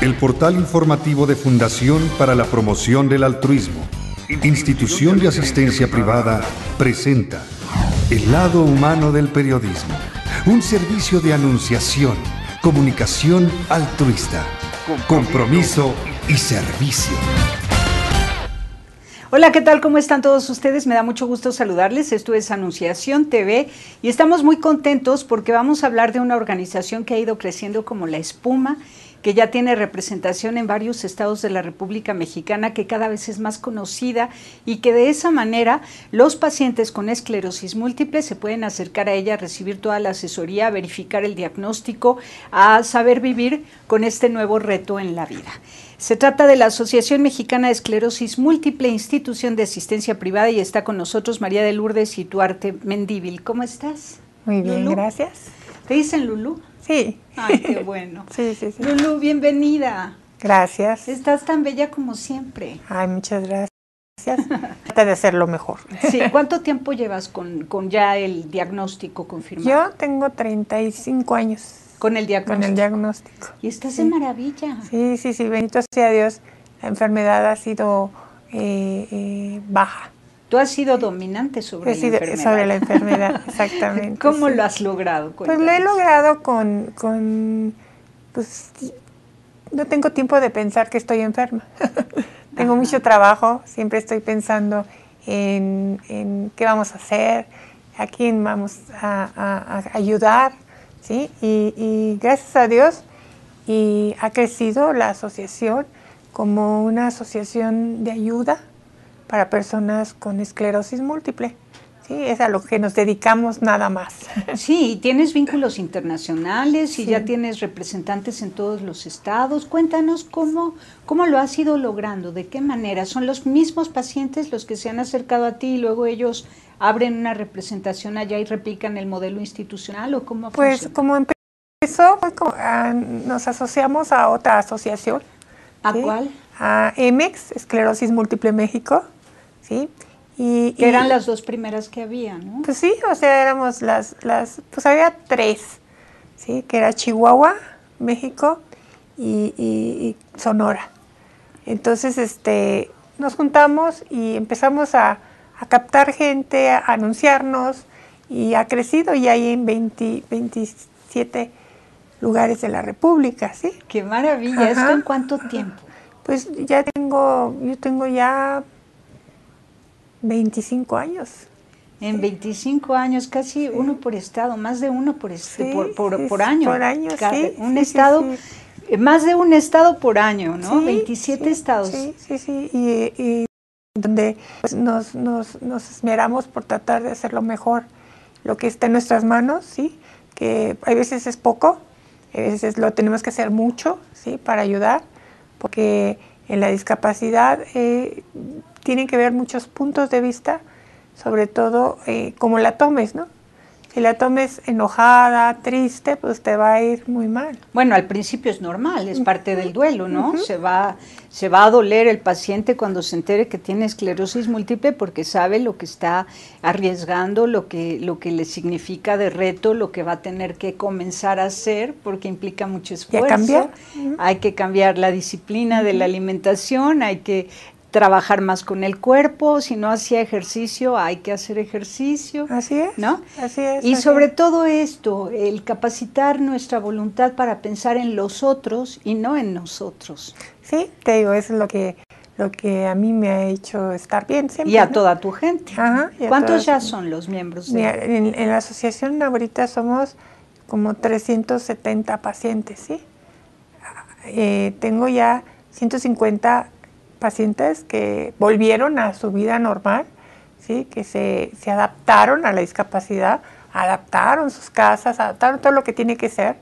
El portal informativo de Fundación para la Promoción del Altruismo, institución de asistencia privada, presenta El lado humano del periodismo, un servicio de anunciación, comunicación altruista, compromiso y servicio. Hola, ¿qué tal? ¿Cómo están todos ustedes? Me da mucho gusto saludarles. Esto es Anunciación TV y estamos muy contentos porque vamos a hablar de una organización que ha ido creciendo como la espuma, que ya tiene representación en varios estados de la República Mexicana, que cada vez es más conocida y que de esa manera los pacientes con esclerosis múltiple se pueden acercar a ella, recibir toda la asesoría, a verificar el diagnóstico, a saber vivir con este nuevo reto en la vida. Se trata de la Asociación Mexicana de Esclerosis Múltiple, institución de asistencia privada, y está con nosotros María de Lourdes Ituarte Mendívil. ¿Cómo estás? Muy bien, ¿Lulú? Gracias. ¿Te dicen Lulú? Sí. Ay, qué bueno. Sí. Lulú, bienvenida. Gracias. Estás tan bella como siempre. Ay, muchas gracias. Trata de hacerlo mejor. Sí, ¿cuánto tiempo llevas con ya el diagnóstico confirmado? Yo tengo 35 años. Con el diagnóstico. Con el diagnóstico. Y estás de maravilla. Sí, bendito sea Dios. La enfermedad ha sido baja. Tú has sido dominante sobre la enfermedad. Sobre la enfermedad, exactamente. ¿Cómo lo has logrado? Pues lo he logrado pues no tengo tiempo de pensar que estoy enferma. Tengo mucho trabajo, siempre estoy pensando en qué vamos a hacer, a quién vamos a ayudar, ¿sí? Y gracias a Dios ha crecido la asociación como una asociación de ayuda para personas con esclerosis múltiple. Sí, es a lo que nos dedicamos nada más. Sí, tienes vínculos internacionales y sí. Ya tienes representantes en todos los estados. Cuéntanos cómo lo has ido logrando, de qué manera. ¿Son los mismos pacientes los que se han acercado a ti y luego ellos abren una representación allá y replican el modelo institucional o cómo funciona? Pues como empezó, nos asociamos a otra asociación. ¿A ¿sí? cuál? A EMEX, Esclerosis Múltiple México, ¿sí? Que eran las dos primeras que había, ¿no? Pues sí, o sea, éramos pues había tres, ¿sí? Que era Chihuahua, México y Sonora. Entonces, nos juntamos y empezamos a captar gente, a anunciarnos, y ha crecido ya hay en 27 lugares de la República, ¿sí? ¡Qué maravilla! Ajá. ¿Esto en cuánto tiempo? Pues yo tengo ya 25 años. En sí. 25 años, casi sí. Uno por estado, más de uno por año. Por año, sí. Un estado, sí. Más de un estado por año, ¿no? Sí, 27 estados. Sí. Y donde pues, nos esmeramos por tratar de hacerlo mejor, lo que está en nuestras manos, ¿sí? Que a veces es poco, a veces lo tenemos que hacer mucho, ¿sí? Para ayudar, porque en la discapacidad tienen que ver muchos puntos de vista, sobre todo cómo la tomes, ¿no? Si la tomes enojada, triste, pues te va a ir muy mal. Bueno, al principio es normal, es parte del duelo, ¿no? Se va a doler el paciente cuando se entere que tiene esclerosis múltiple porque sabe lo que está arriesgando, lo que le significa de reto, lo que va a tener que comenzar a hacer porque implica mucho esfuerzo. ¿Y a cambiar? Hay que cambiar la disciplina de la alimentación, hay que trabajar más con el cuerpo, si no hacía ejercicio, hay que hacer ejercicio. Así es, ¿no? Así es. Y sobre todo esto, el capacitar nuestra voluntad para pensar en los otros y no en nosotros. Sí, te digo, eso es lo que a mí me ha hecho estar bien siempre. Y a toda tu gente. Ajá, ¿Cuántos ya son los miembros? Mira, en la asociación ahorita somos como 370 pacientes, ¿sí? Tengo ya 150 pacientes que volvieron a su vida normal, ¿sí? Que se adaptaron a la discapacidad, adaptaron sus casas, adaptaron todo lo que tiene que ser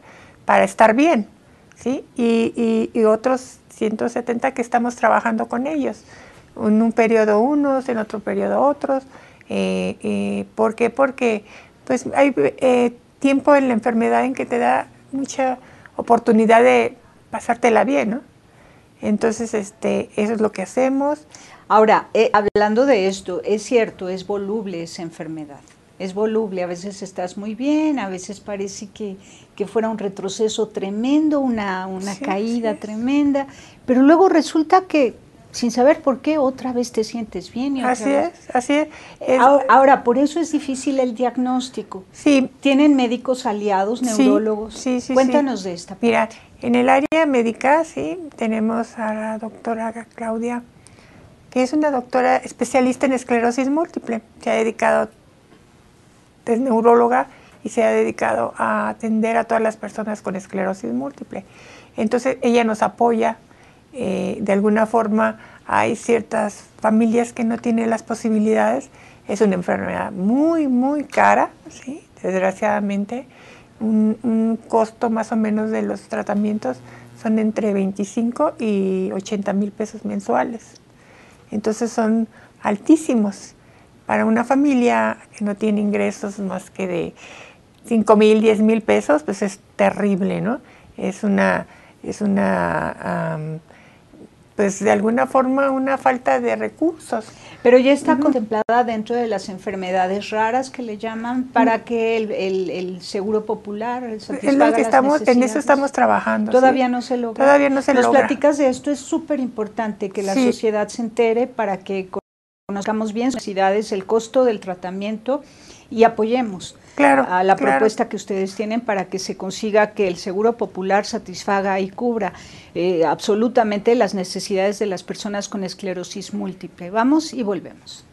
para estar bien, ¿sí? Y otros 170 que estamos trabajando con ellos, en un periodo unos, en otro periodo otros. ¿Por qué? Porque pues, hay tiempo en la enfermedad en que te da mucha oportunidad de pasártela bien, ¿no? Entonces, eso es lo que hacemos. Ahora, hablando de esto, es cierto, es voluble esa enfermedad. es voluble, a veces estás muy bien, a veces parece que fuera un retroceso tremendo, una caída tremenda, pero luego resulta que sin saber por qué otra vez te sientes bien. Y otra vez. Así es. Ahora, por eso es difícil el diagnóstico. Sí. ¿Tienen médicos aliados, neurólogos? Sí. Cuéntanos de esta parte. Mira, en el área médica, sí, tenemos a la doctora Claudia, que es una doctora especialista en esclerosis múltiple. Se ha dedicado, es neuróloga y se ha dedicado a atender a todas las personas con esclerosis múltiple. Entonces, ella nos apoya. De alguna forma, hay ciertas familias que no tienen las posibilidades. Es una enfermedad muy, muy cara, ¿sí? Desgraciadamente. Un costo más o menos de los tratamientos son entre 25 y 80 mil pesos mensuales. Entonces son altísimos. Para una familia que no tiene ingresos más que de 5 mil, 10 mil pesos, pues es terrible, ¿no? Pues de alguna forma una falta de recursos. Pero ya está contemplada dentro de las enfermedades raras que le llaman para que el Seguro Popular satisfaga las necesidades. En eso estamos trabajando. Todavía no se logra. Todavía no se logra. Nos platicas de esto, es súper importante que la sociedad se entere para que conozcamos bien sus necesidades, el costo del tratamiento y apoyemos a la propuesta que ustedes tienen para que se consiga que el Seguro Popular satisfaga y cubra absolutamente las necesidades de las personas con esclerosis múltiple. Vamos y volvemos.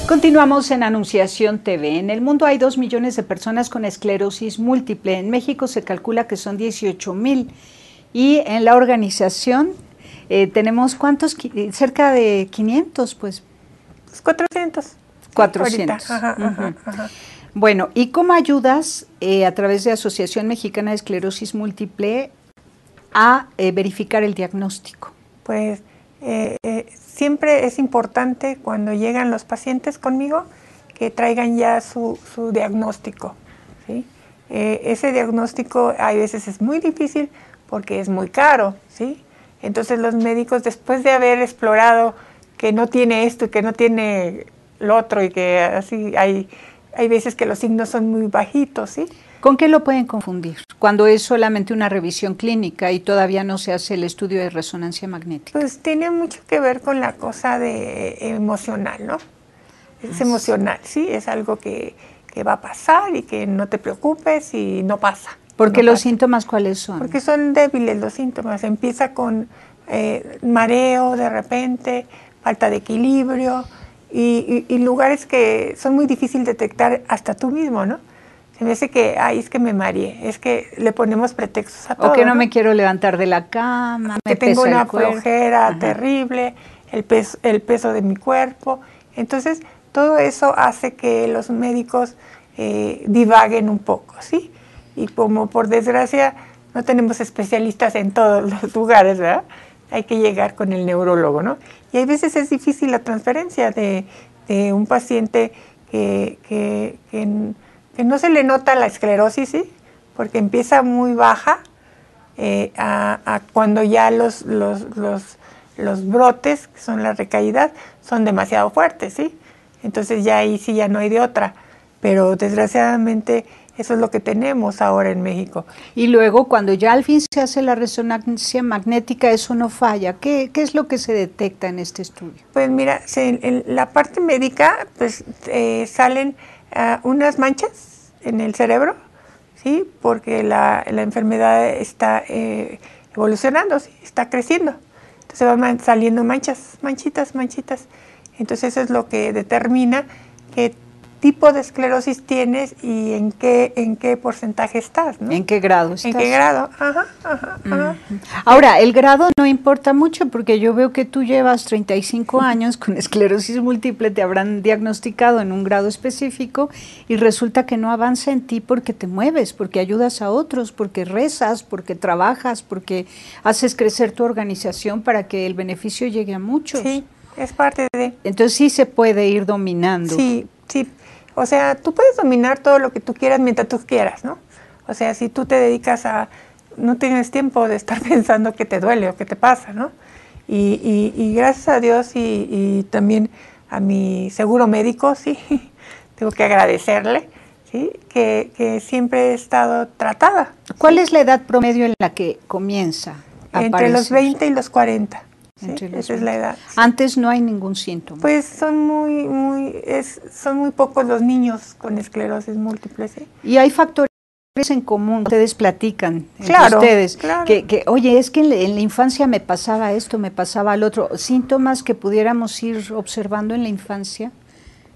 Continuamos en Anunciación TV. En el mundo hay 2 millones de personas con esclerosis múltiple. En México se calcula que son 18,000. Y en la organización Tenemos ¿cuántos? Cerca de 500, pues. 400. 400. Ajá. Bueno, ¿y cómo ayudas a través de Asociación Mexicana de Esclerosis Múltiple a verificar el diagnóstico? Pues siempre es importante cuando llegan los pacientes conmigo que traigan ya su diagnóstico, ¿sí? Ese diagnóstico a veces es muy difícil porque es muy caro, ¿sí? Entonces los médicos, después de haber explorado que no tiene esto y que no tiene lo otro y que así hay veces que los signos son muy bajitos, ¿sí? ¿Con qué lo pueden confundir? Cuando es solamente una revisión clínica y todavía no se hace el estudio de resonancia magnética. Pues tiene mucho que ver con la cosa de emocional, ¿no? Es emocional, ¿sí? Es algo que va a pasar y que no te preocupes y no pasa. ¿Porque no los pasa. síntomas cuáles son? Porque son débiles los síntomas. Empieza con mareo de repente, falta de equilibrio y lugares que son muy difíciles de detectar hasta tú mismo, ¿no? Se me hace que, es que me mareé, es que le ponemos pretextos a todo. O que no me quiero levantar de la cama, que tengo una flojera terrible, el peso de mi cuerpo. Entonces, todo eso hace que los médicos divaguen un poco, ¿sí? Y como por desgracia no tenemos especialistas en todos los lugares, ¿verdad? Hay que llegar con el neurólogo, ¿no? Y hay veces es difícil la transferencia de un paciente que no se le nota la esclerosis, ¿sí? Porque empieza muy baja a cuando ya los brotes, que son las recaídas, son demasiado fuertes, ¿sí? Entonces ya ahí sí ya no hay de otra. Pero desgraciadamente eso es lo que tenemos ahora en México. Y luego cuando ya al fin se hace la resonancia magnética, eso no falla. ¿Qué es lo que se detecta en este estudio? Pues mira, en la parte médica pues salen unas manchas en el cerebro, ¿sí? Porque la enfermedad está evolucionando, ¿sí? Está creciendo. Entonces van saliendo manchitas. Entonces eso es lo que determina qué tipo de esclerosis tienes y en qué porcentaje estás, ¿no? ¿En qué grado estás? ¿En qué grado? Ajá. Ahora, el grado no importa mucho porque yo veo que tú llevas 35 años con esclerosis múltiple, te habrán diagnosticado en un grado específico y resulta que no avanza en ti porque te mueves, porque ayudas a otros, porque rezas, porque trabajas, porque haces crecer tu organización para que el beneficio llegue a muchos. Sí, es parte de... Entonces sí se puede ir dominando. Sí. O sea, tú puedes dominar todo lo que tú quieras mientras tú quieras, ¿no? O sea, si tú te dedicas no tienes tiempo de estar pensando que te duele o que te pasa, ¿no? Y gracias a Dios y también a mi seguro médico, sí, tengo que agradecerle, ¿sí? Que siempre he estado tratada. ¿Cuál es la edad promedio en la que comienza a Entre aparecer? los 20 y los 40. ¿sí? Esa es la edad. Sí. Antes no hay ningún síntoma. Pues son muy pocos los niños con esclerosis múltiple, ¿sí? Y hay factores en común, ustedes platican entre claro, ustedes, claro. Que oye, es que en la infancia me pasaba esto, me pasaba lo otro. ¿Síntomas que pudiéramos ir observando en la infancia?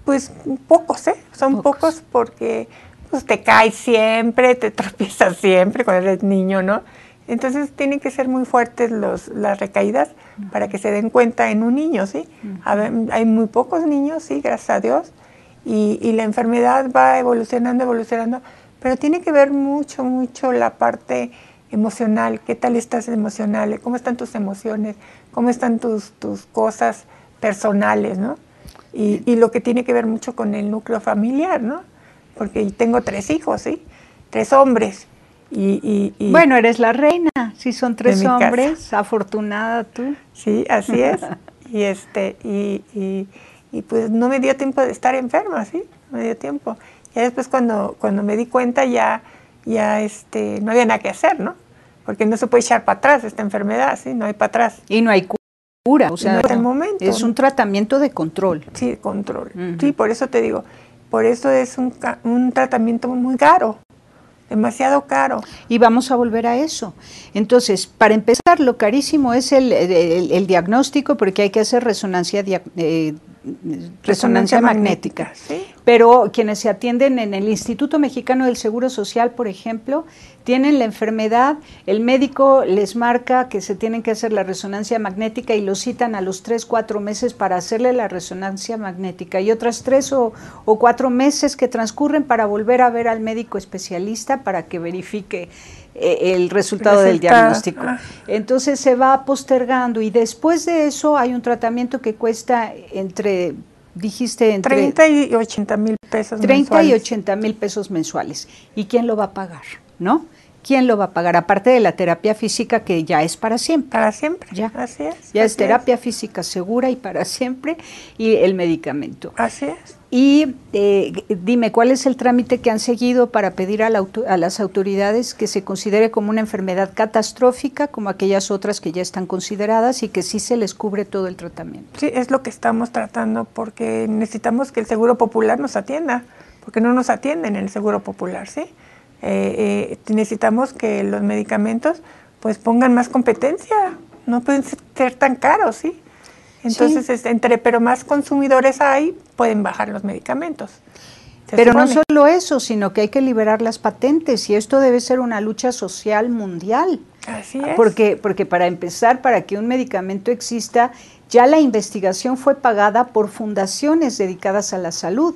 Pues pocos, son pocos porque pues, te caes siempre, te tropiezas siempre cuando eres niño, ¿no? Entonces tienen que ser muy fuertes las recaídas para que se den cuenta en un niño, ¿sí? Hay muy pocos niños, sí, gracias a Dios, y la enfermedad va evolucionando, pero tiene que ver mucho la parte emocional, qué tal estás emocional, cómo están tus emociones, cómo están tus cosas personales, ¿no? Y lo que tiene que ver mucho con el núcleo familiar, ¿no? Porque tengo 3 hijos, ¿sí? 3 hombres. Y bueno, eres la reina, si son 3 hombres, casa. Afortunada tú. Sí, así es. y pues no me dio tiempo de estar enferma, ¿sí? No me dio tiempo. Ya después cuando me di cuenta ya no había nada que hacer, ¿no? Porque no se puede echar para atrás esta enfermedad, ¿sí? No hay para atrás. Y no hay cura, o sea, no, el momento, es un tratamiento de control. Sí, control. Sí, por eso te digo, por eso es un tratamiento muy caro. Demasiado caro. Y vamos a volver a eso. Entonces, para empezar, lo carísimo es el diagnóstico, porque hay que hacer resonancia resonancia magnética. ¿Sí? Pero quienes se atienden en el Instituto Mexicano del Seguro Social, por ejemplo, tienen la enfermedad, el médico les marca que se tienen que hacer la resonancia magnética y lo citan a los 3, 4 meses para hacerle la resonancia magnética y otras 3 o 4 meses que transcurren para volver a ver al médico especialista para que verifique el resultado del diagnóstico. Entonces se va postergando y después de eso hay un tratamiento que cuesta entre 30 y 80 mil pesos 30 mensuales. y 80 mil pesos mensuales. ¿Y quién lo va a pagar? ¿No? ¿Quién lo va a pagar? Aparte de la terapia física que ya es para siempre. Para siempre, Ya. así es. Ya es así terapia física segura y para siempre y el medicamento. Así es. Y dime, ¿cuál es el trámite que han seguido para pedir a las autoridades que se considere como una enfermedad catastrófica, como aquellas otras que ya están consideradas y que sí se les cubre todo el tratamiento? Sí, es lo que estamos tratando porque necesitamos que el Seguro Popular nos atienda, porque no nos atienden en el Seguro Popular, ¿sí? Necesitamos que los medicamentos pues pongan más competencia, no pueden ser tan caros, ¿sí? Entonces, sí. Pero más consumidores hay, pueden bajar los medicamentos. Pero no solo eso, sino que hay que liberar las patentes y esto debe ser una lucha social mundial. Así es. Porque para empezar, para que un medicamento exista, ya la investigación fue pagada por fundaciones dedicadas a la salud.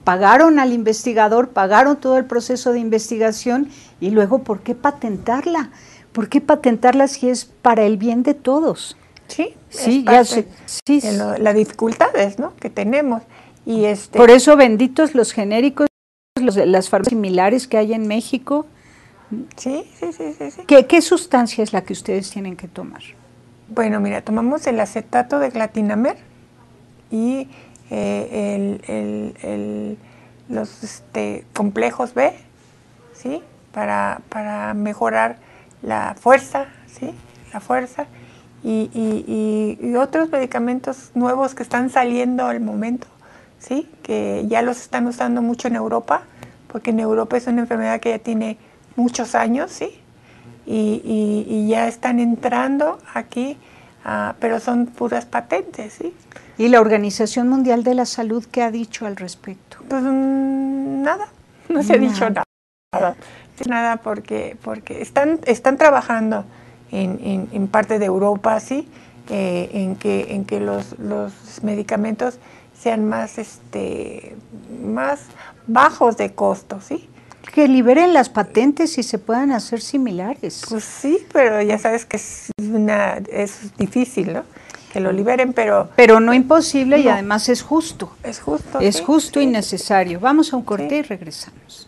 Pagaron al investigador, pagaron todo el proceso de investigación y luego, ¿por qué patentarla? ¿Por qué patentarla si es para el bien de todos? Sí, sí, ya sé. Sí. Las dificultades, ¿no?, que tenemos. Y por eso benditos los genéricos, las farmacias similares que hay en México. Sí. ¿Qué sustancia es la que ustedes tienen que tomar? Bueno, mira, tomamos el acetato de Glatinamer y los complejos B, ¿sí? Para mejorar la fuerza, ¿sí? La fuerza. Y otros medicamentos nuevos que están saliendo al momento, ¿sí? Que ya los están usando mucho en Europa, porque en Europa es una enfermedad que ya tiene muchos años, ¿sí? Y ya están entrando aquí, pero son puras patentes, ¿sí? ¿Y la Organización Mundial de la Salud qué ha dicho al respecto? Pues nada, no se ha dicho nada. Nada porque están trabajando en parte de Europa, ¿sí? En que los medicamentos sean más bajos de costo, ¿sí? Que liberen las patentes y se puedan hacer similares. Pues sí, pero ya sabes que es difícil, ¿no? Que lo liberen, pero no imposible no. Y además es justo. Es justo. Es justo y necesario. Vamos a un corte y regresamos.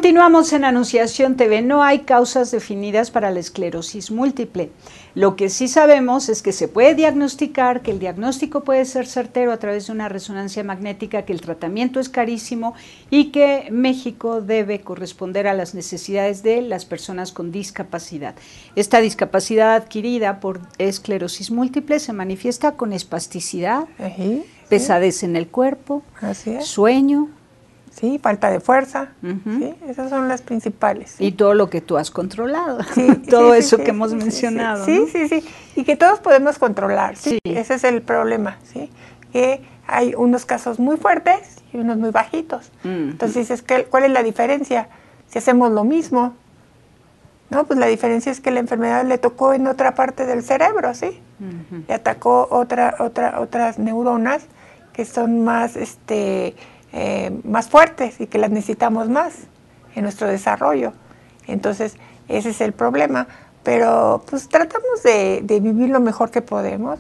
Continuamos en Anunciación TV. No hay causas definidas para la esclerosis múltiple. Lo que sí sabemos es que se puede diagnosticar, que el diagnóstico puede ser certero a través de una resonancia magnética, que el tratamiento es carísimo y que México debe corresponder a las necesidades de las personas con discapacidad. Esta discapacidad adquirida por esclerosis múltiple se manifiesta con espasticidad, pesadez en el cuerpo, sueño. Sí, falta de fuerza, ¿sí? Esas son las principales. ¿Sí? Y todo lo que tú has controlado, todo eso que hemos mencionado. Sí, y que todos podemos controlar, ¿sí? Ese es el problema, ¿sí? Que hay unos casos muy fuertes y unos muy bajitos. Entonces dices, ¿cuál es la diferencia? Si hacemos lo mismo, ¿no? Pues la diferencia es que la enfermedad le tocó en otra parte del cerebro, ¿sí? Le atacó otras neuronas que son más, más fuertes y que las necesitamos más en nuestro desarrollo. Entonces, ese es el problema. Pero pues tratamos de vivir lo mejor que podemos.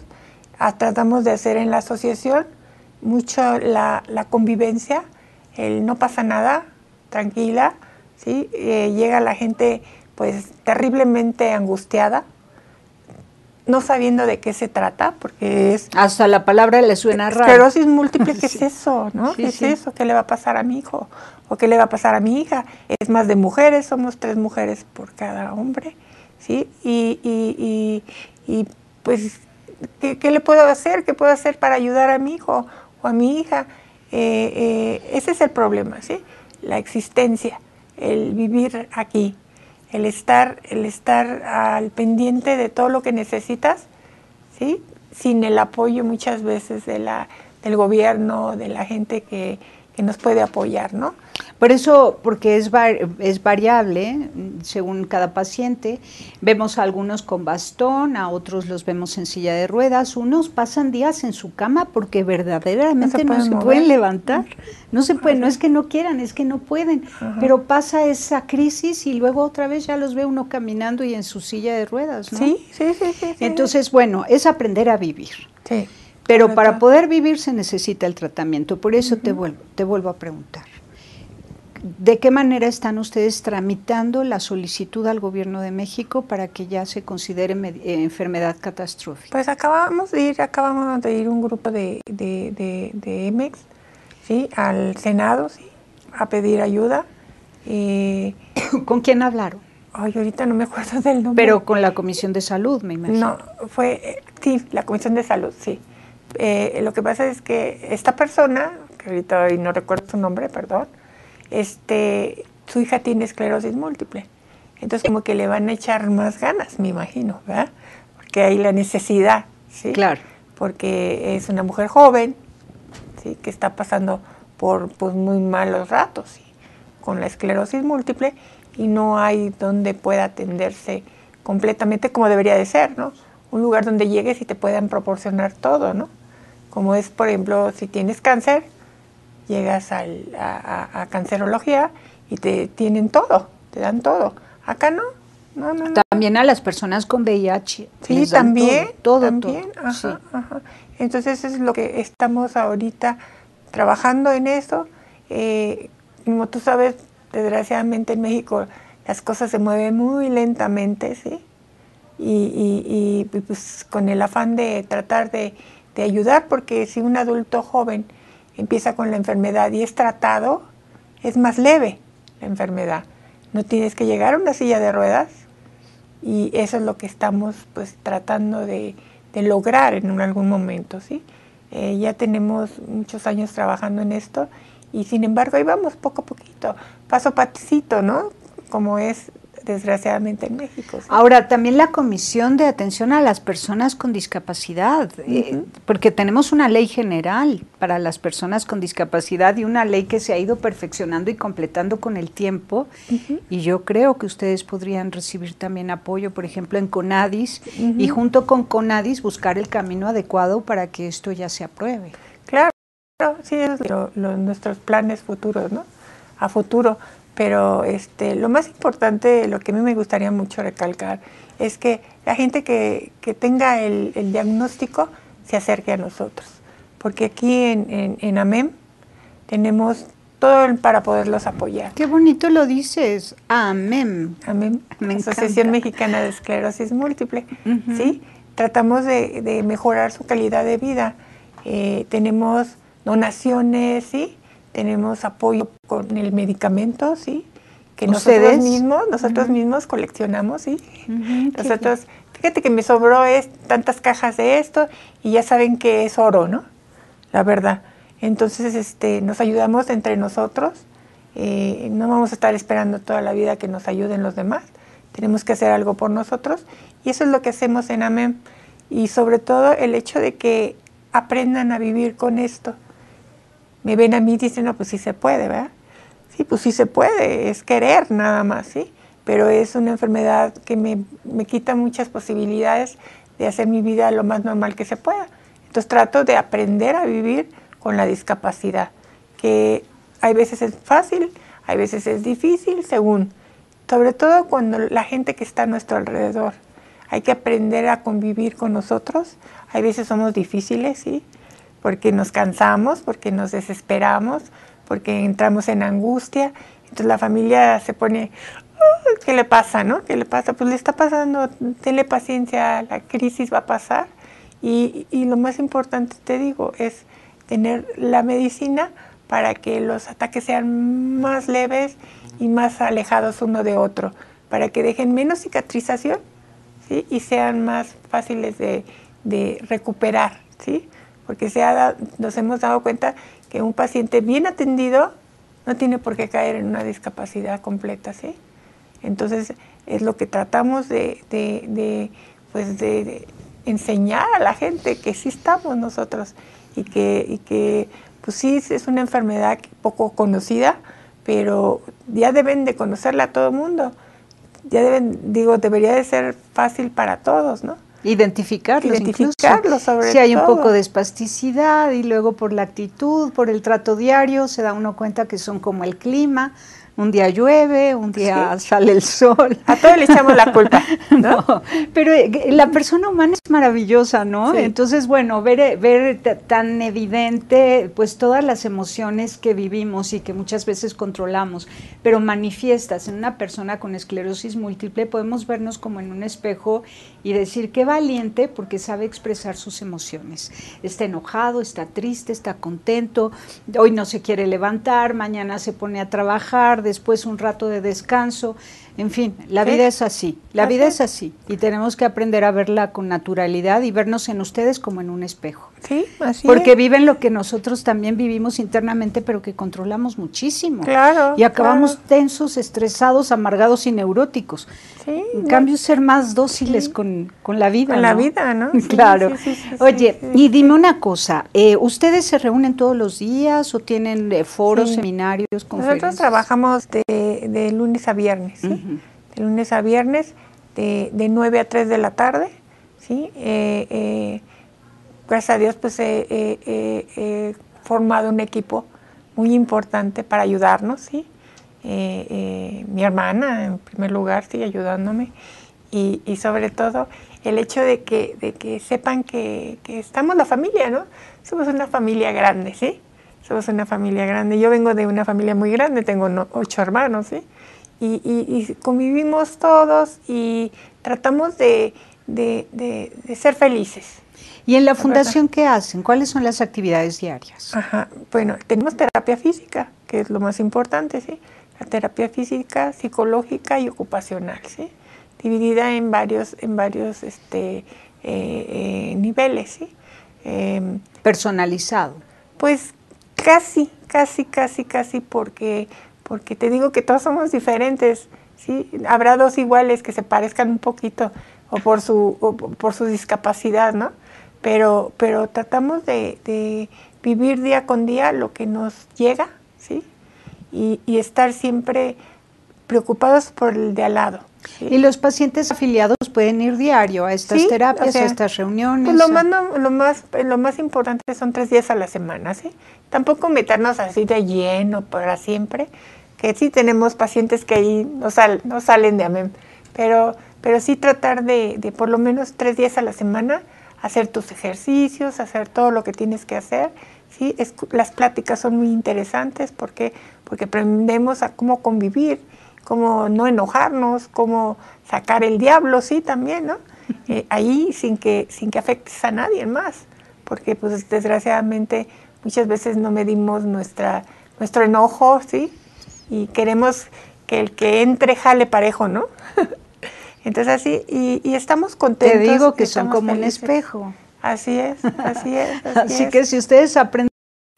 Tratamos de hacer en la asociación mucho la convivencia, el no pasa nada, tranquila, ¿sí? Llega la gente pues terriblemente angustiada, no sabiendo de qué se trata, porque es... Hasta la palabra le suena raro. Esclerosis múltiple, ¿qué es eso? ¿No? ¿Qué es eso? ¿Qué le va a pasar a mi hijo? ¿O qué le va a pasar a mi hija? Es más de mujeres, somos 3 mujeres por cada hombre, ¿sí? Y pues, ¿qué le puedo hacer? ¿Qué puedo hacer para ayudar a mi hijo o a mi hija? Ese es el problema, ¿sí? La existencia, el vivir aquí. El estar al pendiente de todo lo que necesitas, ¿sí? Sin el apoyo muchas veces del gobierno, de la gente que nos puede apoyar, ¿no? Por eso, porque es variable según cada paciente. Vemos a algunos con bastón, a otros los vemos en silla de ruedas, unos pasan días en su cama porque verdaderamente no se pueden levantar. No se pueden, no es que no quieran, es que no pueden. Pero pasa esa crisis y luego otra vez ya los ve uno caminando y en su silla de ruedas, ¿no? Sí. Entonces, bueno, es aprender a vivir. Sí. Pero para poder vivir se necesita el tratamiento. Por eso te vuelvo a preguntar. ¿De qué manera están ustedes tramitando la solicitud al Gobierno de México para que ya se considere enfermedad catastrófica? Pues acabamos de ir un grupo de EMEX, ¿sí? Al Senado, ¿sí? A pedir ayuda. ¿Con quién hablaron? Ay, ahorita no me acuerdo del nombre. Pero con la Comisión de Salud, me imagino. No, sí, la Comisión de Salud, sí. Lo que pasa es que esta persona, que ahorita no recuerdo su nombre, perdón, su hija tiene esclerosis múltiple. Entonces como que le van a echar más ganas, me imagino, ¿verdad? Porque hay la necesidad, ¿sí? Claro. Porque es una mujer joven, ¿sí? Que está pasando por pues, muy malos ratos, ¿sí? Con la esclerosis múltiple y no hay donde pueda atenderse completamente como debería de ser, ¿no? Un lugar donde llegues y te puedan proporcionar todo, ¿no? Como es, por ejemplo, si tienes cáncer, llegas a cancerología y te tienen todo, te dan todo. Acá no. También a las personas con VIH. Sí, también. Todo. Ajá. Entonces eso es lo que estamos ahorita trabajando en eso. Como tú sabes, desgraciadamente en México las cosas se mueven muy lentamente, ¿sí? Y pues con el afán de tratar de ayudar, porque si un adulto joven empieza con la enfermedad y es tratado, es más leve la enfermedad. No tienes que llegar a una silla de ruedas y eso es lo que estamos pues tratando de lograr en algún momento, ¿sí? Ya tenemos muchos años trabajando en esto y sin embargo ahí vamos poco a poquito, paso a pasito, ¿no? Como es desgraciadamente en México. ¿Sí? Ahora, también la Comisión de Atención a las Personas con Discapacidad, porque tenemos una ley general para las personas con discapacidad y una ley que se ha ido perfeccionando y completando con el tiempo, y yo creo que ustedes podrían recibir también apoyo, por ejemplo, en CONADIS, y junto con CONADIS buscar el camino adecuado para que esto ya se apruebe. Claro, sí, es nuestros planes futuros, ¿no? A futuro. Pero lo más importante, lo que a mí me gustaría mucho recalcar, es que la gente que tenga el diagnóstico se acerque a nosotros. Porque aquí en AMEM tenemos todo para poderlos apoyar. Qué bonito lo dices. Amén. Amén. Me Asociación encanta. Mexicana de Esclerosis Múltiple. ¿Sí? Tratamos de mejorar su calidad de vida. Tenemos donaciones, ¿sí? Tenemos apoyo con el medicamento, ¿sí? Que nosotros mismos coleccionamos, ¿sí? Nosotros, fíjate que me sobró tantas cajas de esto y ya saben que es oro, ¿no? La verdad. Entonces, nos ayudamos entre nosotros. No vamos a estar esperando toda la vida que nos ayuden los demás. Tenemos que hacer algo por nosotros y eso es lo que hacemos en AMEM. Y sobre todo el hecho de que aprendan a vivir con esto. Me ven a mí y dicen, no, pues sí se puede, ¿verdad? Sí, pues sí se puede, es querer nada más, ¿sí? Pero es una enfermedad que me quita muchas posibilidades de hacer mi vida lo más normal que se pueda. Entonces trato de aprender a vivir con la discapacidad, que hay veces es fácil, hay veces es difícil, según. Sobre todo cuando la gente que está a nuestro alrededor. Hay que aprender a convivir con nosotros. Hay veces somos difíciles, ¿sí? Porque nos cansamos, porque nos desesperamos, porque entramos en angustia. Entonces la familia se pone, ¿qué le pasa, no? ¿Qué le pasa? Pues le está pasando, tenle paciencia, la crisis va a pasar. Y lo más importante, te digo, es tener la medicina para que los ataques sean más leves y más alejados uno de otro, para que dejen menos cicatrización, ¿sí? Y sean más fáciles de recuperar, ¿sí? Porque nos hemos dado cuenta que un paciente bien atendido no tiene por qué caer en una discapacidad completa, ¿sí? Entonces, es lo que tratamos de enseñar a la gente, que sí estamos nosotros y que pues sí es una enfermedad poco conocida, pero ya deben de conocerla a todo el mundo. Ya debería de ser fácil para todos, ¿no? Identificarlos incluso. Sobre si hay todo. Un poco de espasticidad y luego por la actitud, por el trato diario, se da uno cuenta que son como el clima. Un día llueve, un día sale el sol. A todos le echamos la culpa, ¿no? No, pero la persona humana es maravillosa, ¿no? Sí. Entonces, bueno, ver tan evidente, pues todas las emociones que vivimos y que muchas veces controlamos, pero manifiestas en una persona con esclerosis múltiple, podemos vernos como en un espejo y decir qué valiente porque sabe expresar sus emociones. Está enojado, está triste, está contento, hoy no se quiere levantar, mañana se pone a trabajar, después un rato de descanso, en fin, la vida es así, vida es así y tenemos que aprender a verla con naturalidad y vernos en ustedes como en un espejo. Sí, así Porque es. viven lo que nosotros también vivimos internamente, pero que controlamos muchísimo. Claro. Y acabamos tensos, estresados, amargados y neuróticos. Sí, En cambio, ser más dóciles con la vida. Con la vida, ¿no? Sí, Claro. Sí, Oye, y dime una cosa, ¿ustedes se reúnen todos los días o tienen foros, seminarios, conferencias? Nosotros trabajamos de lunes a viernes, ¿sí? De lunes a viernes, de 9 a 3 de la tarde, ¿sí? Gracias a Dios, pues he formado un equipo muy importante para ayudarnos, ¿sí? Mi hermana, en primer lugar, sí, ayudándome. Y sobre todo, el hecho de que sepan que estamos la familia, ¿no? Somos una familia grande, ¿sí? Somos una familia grande. Yo vengo de una familia muy grande, tengo 8 hermanos, ¿sí? Y convivimos todos y tratamos de ser felices. ¿Y en la fundación qué hacen? ¿Cuáles son las actividades diarias? Ajá, bueno, tenemos terapia física, que es lo más importante, ¿sí? La terapia física, psicológica y ocupacional, ¿sí? Dividida en varios niveles, ¿sí? Personalizado. Pues casi, porque te digo que todos somos diferentes, ¿sí? Habrá dos iguales que se parezcan un poquito o por su discapacidad, ¿no? Pero tratamos de vivir día con día lo que nos llega, ¿sí? Y estar siempre preocupados por el de al lado, ¿sí? ¿Y los pacientes afiliados pueden ir diario a estas terapias, a estas reuniones? Pues lo más importante son 3 días a la semana, ¿sí? Tampoco meternos así de lleno para siempre, que sí tenemos pacientes que ahí no salen de AMEM, pero sí tratar de por lo menos 3 días a la semana hacer tus ejercicios, hacer todo lo que tienes que hacer ¿sí? Las pláticas son muy interesantes porque aprendemos a cómo convivir, cómo no enojarnos, cómo sacar el diablo, sí, también, ¿no? Ahí sin que afectes a nadie más, porque pues desgraciadamente muchas veces no medimos nuestro enojo, ¿sí? Y queremos que el que entre jale parejo, ¿no? Entonces así, y estamos contentos. Te digo que son como felices. un espejo. Así es, así es. Así que si ustedes aprenden,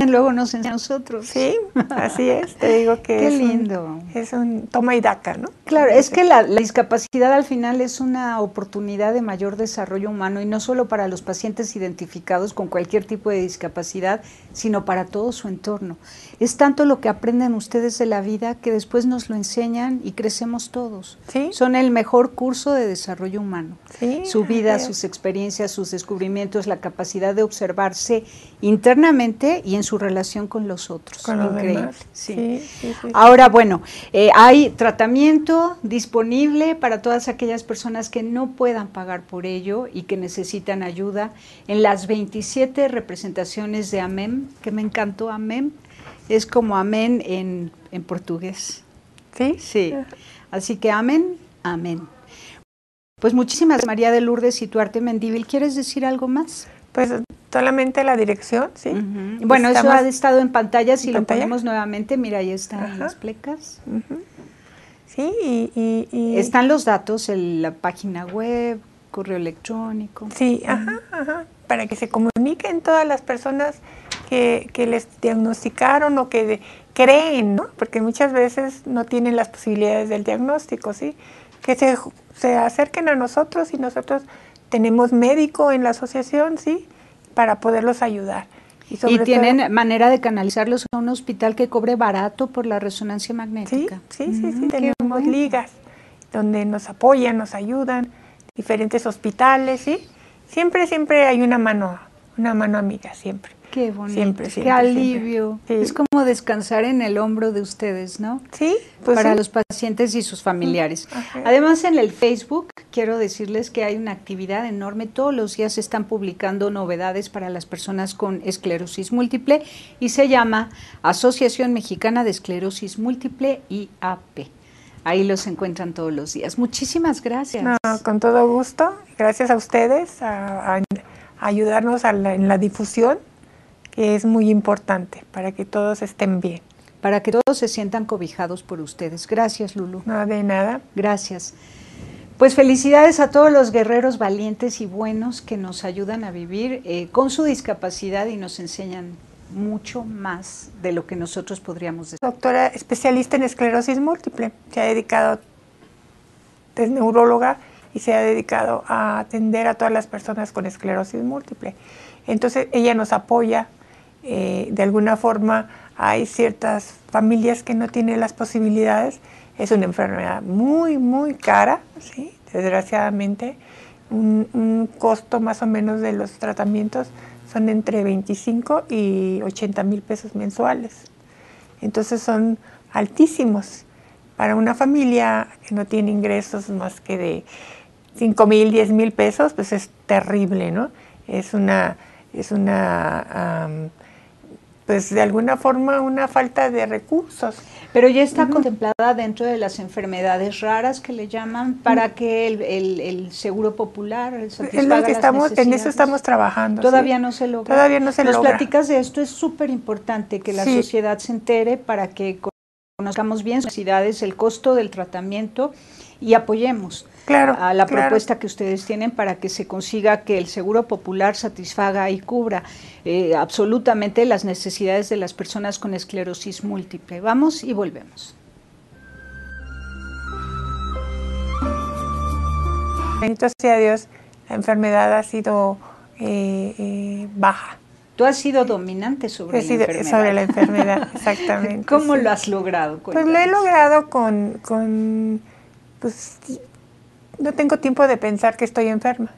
luego nos enseñan a nosotros. Sí, así es, te digo que Qué lindo. Es un toma y daca, ¿no? Claro, es que la discapacidad al final es una oportunidad de mayor desarrollo humano y no solo para los pacientes identificados con cualquier tipo de discapacidad, sino para todo su entorno. Es tanto lo que aprenden ustedes de la vida que después nos lo enseñan y crecemos todos. ¿Sí? Son el mejor curso de desarrollo humano. Sí, su vida, sus experiencias, sus descubrimientos, la capacidad de observarse internamente y en su relación con los otros. Con los Increíble. demás. Sí. Sí. Ahora, bueno, hay tratamiento disponible para todas aquellas personas que no puedan pagar por ello y que necesitan ayuda en las 27 representaciones de AMEM, que me encantó AMEM, es como amén en portugués. ¿Sí? Sí, así que amén, amén. Pues muchísimas gracias, María de Lourdes y Tuarte Mendívil. ¿Quieres decir algo más? Pues solamente la dirección, ¿sí? Bueno, eso ha estado en pantalla, si lo ponemos nuevamente, mira, ahí están las plecas. Sí, y están los datos en la página web, correo electrónico. Sí, para que se comuniquen todas las personas que les diagnosticaron o que creen, ¿no? Porque muchas veces no tienen las posibilidades del diagnóstico, ¿sí? Que se acerquen a nosotros y nosotros tenemos médico en la asociación, ¿sí? Para poderlos ayudar. Y tienen manera de canalizarlos a un hospital que cobre barato por la resonancia magnética. Sí, tenemos ligas donde nos apoyan, nos ayudan, diferentes hospitales, ¿sí? Siempre hay una mano amiga, siempre. Qué bonito, siempre, qué alivio. Sí. Es como descansar en el hombro de ustedes, ¿no? Sí, pues para los pacientes y sus familiares. Además, en el Facebook, quiero decirles que hay una actividad enorme. Todos los días se están publicando novedades para las personas con esclerosis múltiple y se llama Asociación Mexicana de Esclerosis Múltiple, IAP. Ahí los encuentran todos los días. Muchísimas gracias. No, con todo gusto. Gracias a ustedes a ayudarnos en la difusión, que es muy importante para que todos estén bien. Para que todos se sientan cobijados por ustedes. Gracias, Lulú. No, de nada. Gracias. Pues felicidades a todos los guerreros valientes y buenos que nos ayudan a vivir con su discapacidad y nos enseñan mucho más de lo que nosotros podríamos decir. Doctora especialista en esclerosis múltiple, se ha dedicado, es neuróloga y se ha dedicado a atender a todas las personas con esclerosis múltiple. Entonces ella nos apoya, de alguna forma hay ciertas familias que no tienen las posibilidades, es una enfermedad muy cara, ¿sí? Desgraciadamente, un costo más o menos de los tratamientos son entre 25 y 80 mil pesos mensuales. Entonces son altísimos. Para una familia que no tiene ingresos más que de 5 mil, 10 mil pesos, pues es terrible, ¿no? Pues de alguna forma una falta de recursos. Pero ya está contemplada dentro de las enfermedades raras que le llaman para que el Seguro Popular satisfaga las necesidades. En eso estamos trabajando. Todavía no se logra. Todavía no se logra. Nos platicas de esto, es súper importante que la sociedad se entere para que conozcamos bien sus necesidades, el costo del tratamiento y apoyemos a la propuesta que ustedes tienen para que se consiga que el Seguro Popular satisfaga y cubra absolutamente las necesidades de las personas con esclerosis múltiple. Vamos y volvemos. Bendito sea Dios, la enfermedad ha sido baja. Tú has sido dominante sobre la enfermedad. Sobre la enfermedad, exactamente. ¿Cómo lo has logrado? Pues lo he logrado pues no tengo tiempo de pensar que estoy enferma.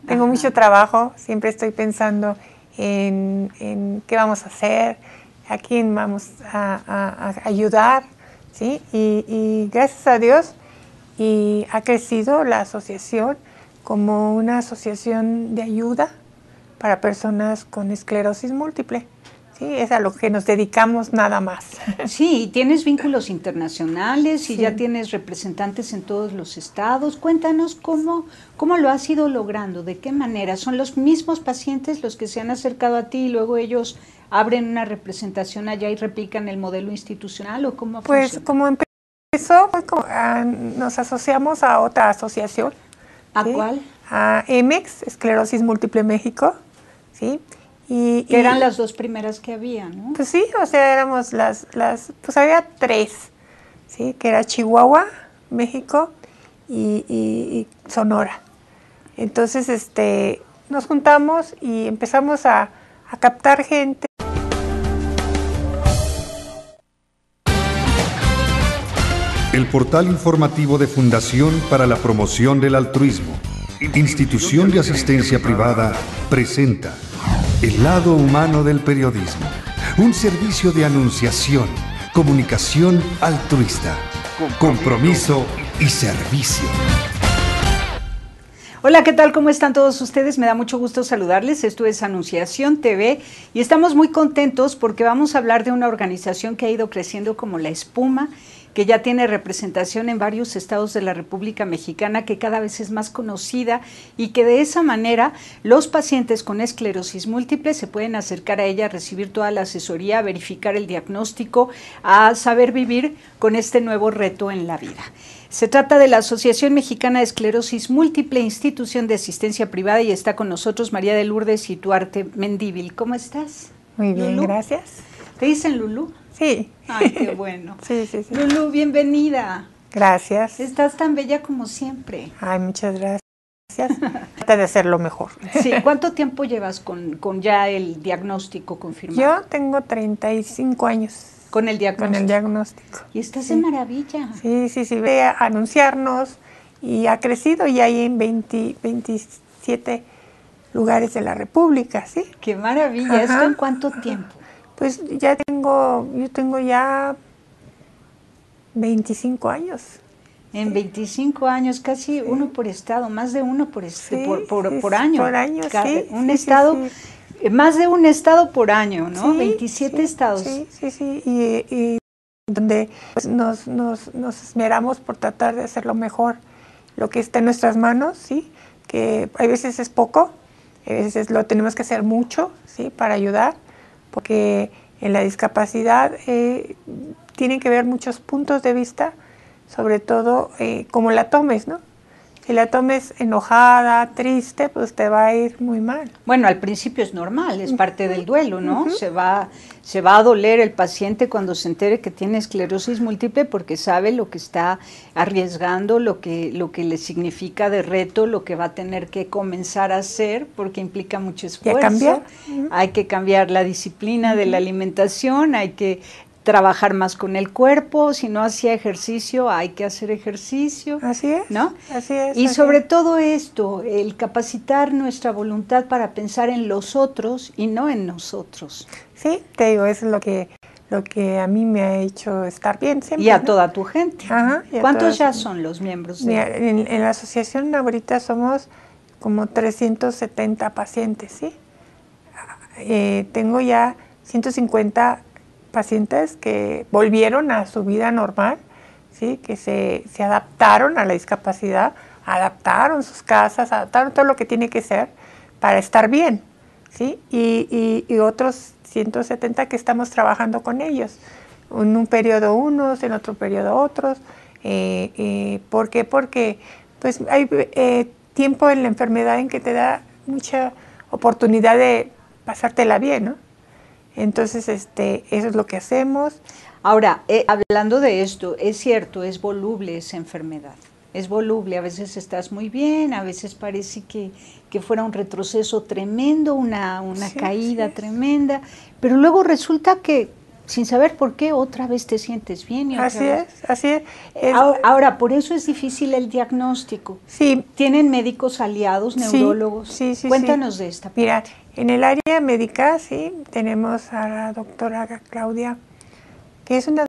Tengo mucho trabajo, siempre estoy pensando en qué vamos a hacer, a quién vamos a ayudar, ¿sí? Y gracias a Dios ha crecido la asociación como una asociación de ayuda para personas con esclerosis múltiple. ¿sí? Es a lo que nos dedicamos nada más. Sí, y tienes vínculos internacionales y Sí. ya tienes representantes en todos los estados. Cuéntanos cómo lo has ido logrando, de qué manera. ¿Son los mismos pacientes los que se han acercado a ti y luego ellos abren una representación allá y replican el modelo institucional o cómo Pues funciona? como empezó, pues, nos asociamos a otra asociación. ¿A ¿sí? cuál? A EMEX, Esclerosis Múltiple México, ¿sí? Que eran las dos primeras que había, ¿no? Pues sí, o sea, éramos pues había 3, ¿sí? Que era Chihuahua, México y Sonora. Entonces, nos juntamos y empezamos a captar gente. El portal informativo de Fundación para la Promoción del Altruismo, Institución de Asistencia Privada, presenta El lado humano del periodismo, un servicio de anunciación, comunicación altruista, compromiso y servicio. Hola, ¿qué tal? ¿Cómo están todos ustedes? Me da mucho gusto saludarles. Esto es Anunciación TV y estamos muy contentos porque vamos a hablar de una organización que ha ido creciendo como la espuma, que ya tiene representación en varios estados de la República Mexicana, que cada vez es más conocida y que de esa manera los pacientes con esclerosis múltiple se pueden acercar a ella, a recibir toda la asesoría, a verificar el diagnóstico, a saber vivir con este nuevo reto en la vida. Se trata de la Asociación Mexicana de Esclerosis Múltiple, institución de asistencia privada, y está con nosotros María de Lourdes Ituarte Mendívil. ¿Cómo estás? Muy bien, Lulú. gracias. ¿Te dicen Lulú? Sí. Ay, qué bueno. Sí, sí, sí. Lulú, bienvenida. Gracias. Estás tan bella como siempre. Ay, muchas gracias. Trata de hacerlo mejor. Sí, ¿cuánto tiempo llevas con ya el diagnóstico confirmado? Yo tengo 35 años. Con el diagnóstico. Con el diagnóstico. Y estás sí. de maravilla. Sí, sí, sí. Ve a anunciarnos y ha crecido y hay en 27 lugares de la República, ¿sí? Qué maravilla. Ajá. ¿Esto en cuánto tiempo? Pues yo tengo ya 25 años. En 25 años, casi uno por estado, más de uno por Sí, por sí, año. por año, sí. Un sí, estado, sí. Más de un estado por año, ¿no? Sí, 27 sí, estados. Sí, sí, sí. Y donde pues, nos esmeramos por tratar de hacerlo mejor, lo que está en nuestras manos, ¿sí? Que a veces es poco, a veces lo tenemos que hacer mucho, ¿sí? Para ayudar, porque en la discapacidad tienen que ver muchos puntos de vista, sobre todo cómo la tomes, ¿no? Si la tomes enojada, triste, pues te va a ir muy mal. Bueno, al principio es normal, es parte del duelo, ¿no? Se va a doler el paciente cuando se entere que tiene esclerosis múltiple porque sabe lo que está arriesgando, lo que le significa de reto, lo que va a tener que comenzar a hacer porque implica mucho esfuerzo. ¿Y a cambiar? Hay que cambiar la disciplina de la alimentación, hay que trabajar más con el cuerpo, si no hacía ejercicio, hay que hacer ejercicio. Así es, ¿no? Así es. Y así sobre es. todo esto, el capacitar nuestra voluntad para pensar en los otros y no en nosotros. Sí, te digo, eso es lo que a mí me ha hecho estar bien siempre. Y a ¿no? toda tu gente. Ajá, y a ¿Cuántos toda ya son los miembros? Mira, en la asociación ahorita somos como 370 pacientes, ¿sí? Tengo ya 150 pacientes que volvieron a su vida normal, ¿sí? Que se adaptaron a la discapacidad, adaptaron sus casas, adaptaron todo lo que tiene que ser para estar bien, ¿sí? Y otros 170 que estamos trabajando con ellos, en un periodo unos, en otro periodo otros. ¿Por qué? Porque pues, hay tiempo en la enfermedad en que te da mucha oportunidad de pasártela bien, ¿no? Entonces, eso es lo que hacemos. Ahora, hablando de esto, es cierto, es voluble esa enfermedad. Es voluble, a veces estás muy bien, a veces parece que fuera un retroceso tremendo, una Sí, caída sí. tremenda, pero luego resulta que, sin saber por qué, otra vez te sientes bien. Y otra vez. Así es. Ahora, por eso es difícil el diagnóstico. Sí. ¿Tienen médicos aliados, neurólogos? Sí. Cuéntanos de esta parte. Mira, en el área médica, sí, tenemos a la doctora Claudia, que es una